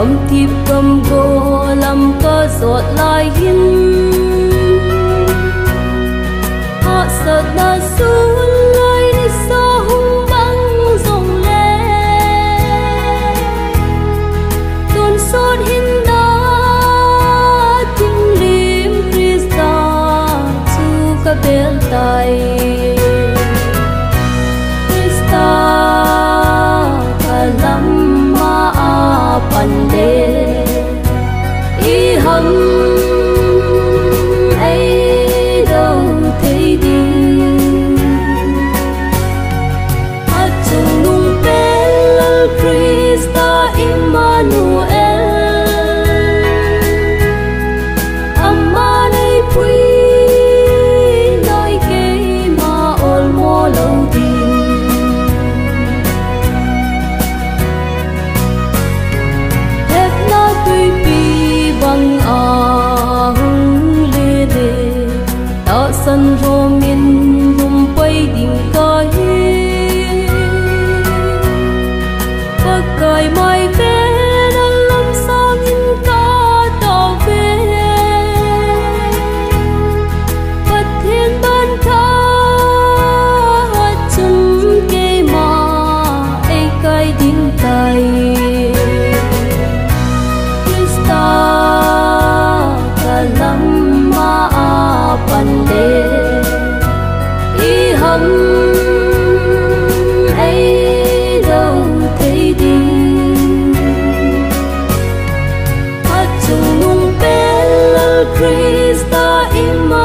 cầm thiệp cầm gô làm cơ giọt lại hin họ sợ ta xuống lại đi xa hung băng rồng lên tuôn xót hin đã tình liêm Krista chu cả bên tay Krista cả lắm mà pandê ý hâm ấy đâu thấy đi hát chung nung bel Krista Emmanuel amma nay pui nói kê mà ol mo lâu đi bằng hung lê lê ta sân rô miền rung bay đình cõi và cài mai về đã lâm sang in ca tàu về và thiên ban tha chung kê mà ai cài đình tay lama pandê ý hâm ấy đâu thấy đi hát chung nung bel Krista Emmanuel